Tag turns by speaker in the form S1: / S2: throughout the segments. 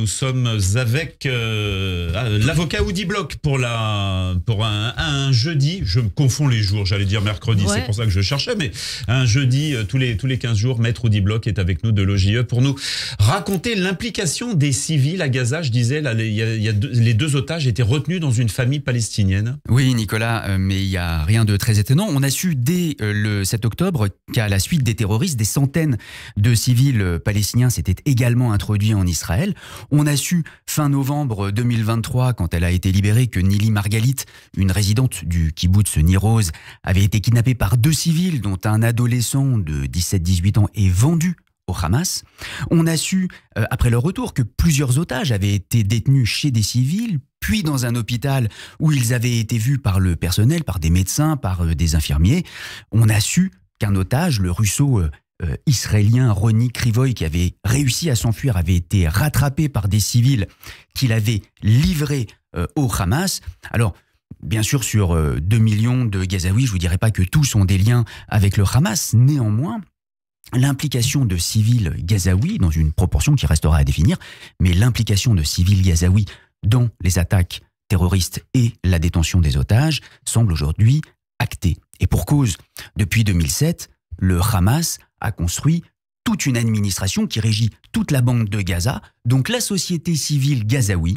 S1: Nous sommes avec l'avocat Audi Bloch pour un jeudi. Je me confonds les jours, j'allais dire mercredi, c'est pour ça que je cherchais, mais un jeudi, tous les 15 jours, Maître Audi Bloch est avec nous de l'OJE pour nous raconter l'implication des civils à Gaza. Je disais, là, les deux otages étaient retenus dans une famille palestinienne.
S2: Oui, Nicolas, mais il n'y a rien de très étonnant. On a su dès le 7 octobre qu'à la suite des terroristes, des centaines de civils palestiniens s'étaient également introduits en Israël. On a su fin novembre 2023, quand elle a été libérée, que Nili Margalit, une résidente du kibboutz Nir Oz, avait été kidnappée par 2 civils, dont un adolescent de 17-18 ans est vendu au Hamas. On a su, après leur retour, que plusieurs otages avaient été détenus chez des civils, puis dans un hôpital où ils avaient été vus par le personnel, par des médecins, par des infirmiers. On a su qu'un otage, le russo israélien Roni Krivoy, qui avait réussi à s'enfuir, avait été rattrapé par des civils qu'il avait livrés au Hamas. Alors, bien sûr, sur 2 millions de Gazaouis, je ne vous dirai pas que tous ont des liens avec le Hamas. Néanmoins, l'implication de civils gazaouis, dans une proportion qui restera à définir, mais l'implication de civils gazaouis dans les attaques terroristes et la détention des otages semble aujourd'hui actée. Et pour cause, depuis 2007, le Hamas a construit toute une administration qui régit toute la bande de Gaza. Donc la société civile gazaoui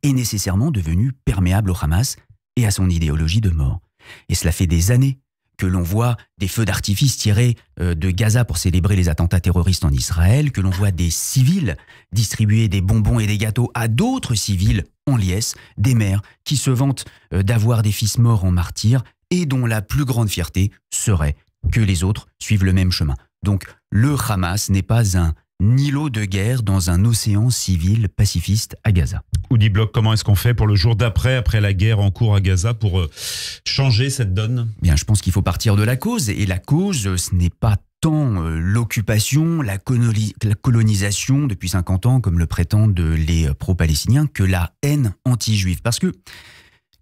S2: est nécessairement devenue perméable au Hamas et à son idéologie de mort. Et cela fait des années que l'on voit des feux d'artifice tirés de Gaza pour célébrer les attentats terroristes en Israël, que l'on voit des civils distribuer des bonbons et des gâteaux à d'autres civils en liesse, des mères qui se vantent d'avoir des fils morts en martyrs et dont la plus grande fierté serait que les autres suivent le même chemin. Donc le Hamas n'est pas un îlot de guerre dans un océan civil pacifiste à Gaza.
S1: Audi Bloch, comment est-ce qu'on fait pour le jour d'après, après la guerre en cours à Gaza, pour changer cette donne?
S2: Bien, je pense qu'il faut partir de la cause. Et la cause, ce n'est pas tant l'occupation, la colonisation depuis 50 ans, comme le prétendent les pro-palestiniens, que la haine anti-juive. Parce que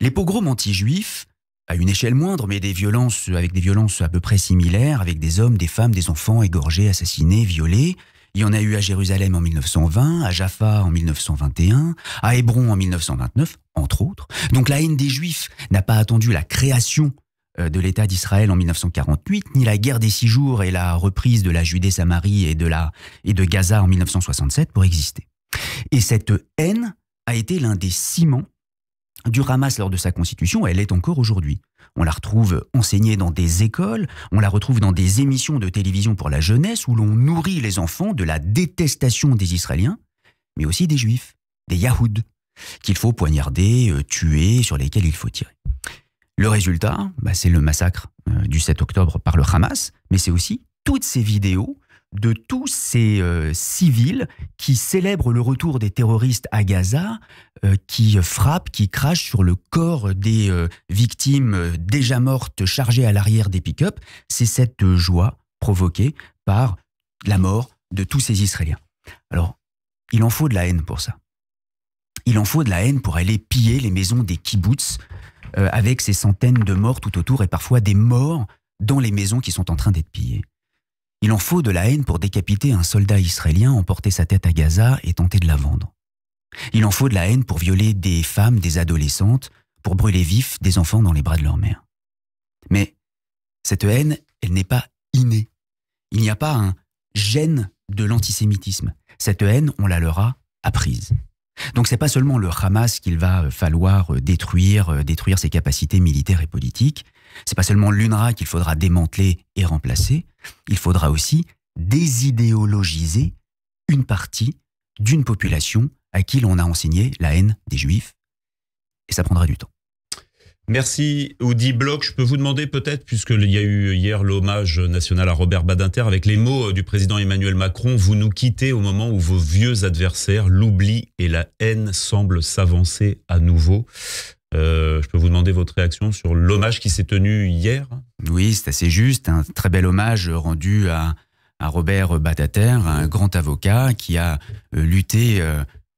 S2: les pogroms anti-juifs, à une échelle moindre, mais avec des violences à peu près similaires, avec des hommes, des femmes, des enfants égorgés, assassinés, violés. Il y en a eu à Jérusalem en 1920, à Jaffa en 1921, à Hébron en 1929, entre autres. Donc la haine des Juifs n'a pas attendu la création de l'État d'Israël en 1948, ni la guerre des 6 jours et la reprise de la Judée-Samarie et de Gaza en 1967 pour exister. Et cette haine a été l'un des ciments du Hamas lors de sa constitution, elle l'est encore aujourd'hui. On la retrouve enseignée dans des écoles, on la retrouve dans des émissions de télévision pour la jeunesse où l'on nourrit les enfants de la détestation des Israéliens, mais aussi des Juifs, des Yahoud, qu'il faut poignarder, tuer, sur lesquels il faut tirer. Le résultat, c'est le massacre du 7 octobre par le Hamas, mais c'est aussi toutes ces vidéos de tous ces civils qui célèbrent le retour des terroristes à Gaza, qui frappent, qui crachent sur le corps des victimes déjà mortes chargées à l'arrière des pick-up. C'est cette joie provoquée par la mort de tous ces Israéliens. Alors, il en faut de la haine pour ça. Il en faut de la haine pour aller piller les maisons des kibboutz avec ces centaines de morts tout autour et parfois des morts dans les maisons qui sont en train d'être pillées. Il en faut de la haine pour décapiter un soldat israélien, emporter sa tête à Gaza et tenter de la vendre. Il en faut de la haine pour violer des femmes, des adolescentes, pour brûler vifs des enfants dans les bras de leur mère. Mais cette haine, elle n'est pas innée. Il n'y a pas un gène de l'antisémitisme. Cette haine, on la leur a apprise. Donc c'est pas seulement le Hamas qu'il va falloir détruire ses capacités militaires et politiques. C'est pas seulement l'UNRWA qu'il faudra démanteler et remplacer. Il faudra aussi désidéologiser une partie d'une population à qui l'on a enseigné la haine des Juifs. Et ça prendra du temps.
S1: Merci Audi Bloch. Je peux vous demander peut-être, puisqu'il y a eu hier l'hommage national à Robert Badinter, avec les mots du président Emmanuel Macron, vous nous quittez au moment où vos vieux adversaires, l'oubli et la haine semblent s'avancer à nouveau. Je peux vous demander votre réaction sur l'hommage qui s'est tenu hier?
S2: Oui, c'est assez juste. Un très bel hommage rendu à Robert Badinter, un grand avocat qui a lutté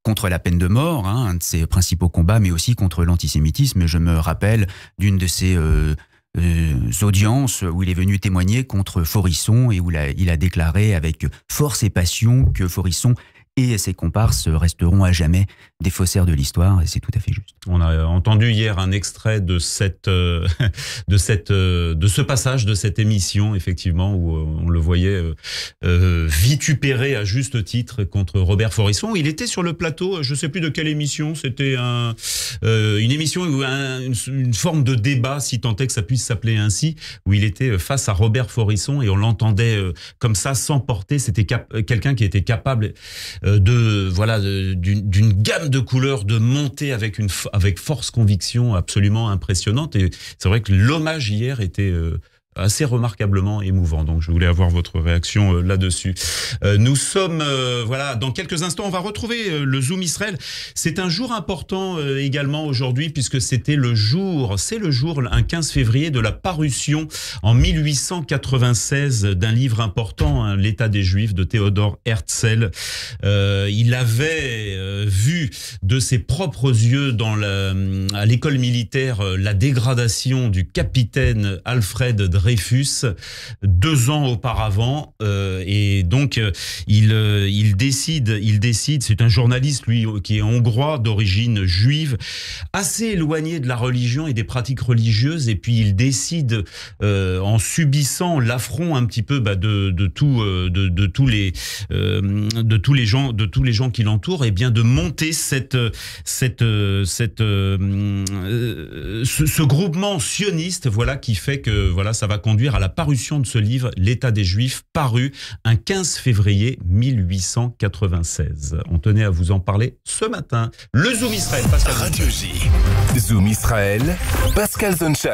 S2: contre la peine de mort, un de ses principaux combats, mais aussi contre l'antisémitisme. Je me rappelle d'une de ses audiences où il est venu témoigner contre Forisson et où il a déclaré avec force et passion que Forisson et ses comparses resteront à jamais des faussaires de l'histoire, et c'est tout à fait juste.
S1: On a entendu hier un extrait de ce passage de cette émission, effectivement, où on le voyait vitupérer à juste titre contre Robert Forisson. Il était sur le plateau, je ne sais plus de quelle émission, c'était une émission où une forme de débat, si tant est que ça puisse s'appeler ainsi, où il était face à Robert Forisson et on l'entendait comme ça, s'emporter. C'était quelqu'un qui était capable d'une gamme de couleurs, de monter avec force conviction absolument impressionnante. Et c'est vrai que l'hommage hier était assez remarquablement émouvant. Donc je voulais avoir votre réaction là-dessus. Nous sommes dans quelques instants on va retrouver le Zoom Israël. C'est un jour important également aujourd'hui, puisque c'est le jour un 15 février de la parution en 1896 d'un livre important, hein, L'État des Juifs de Théodore Herzl. Il avait vu de ses propres yeux à l'école militaire la dégradation du capitaine Alfred Dreyfus 2 ans auparavant, et donc il décide, c'est un journaliste lui qui est hongrois d'origine juive, assez éloigné de la religion et des pratiques religieuses, et puis il décide en subissant l'affront un petit peu de tous les gens qui l'entourent, et bien de monter ce groupement sioniste, voilà, qui fait que ça va conduire à la parution de ce livre, L'État des Juifs, paru un 15 février 1896. On tenait à vous en parler ce matin. Le Zoom Israël, Pascal
S3: Radio J. Zoom Israël, Pascal Zoncha.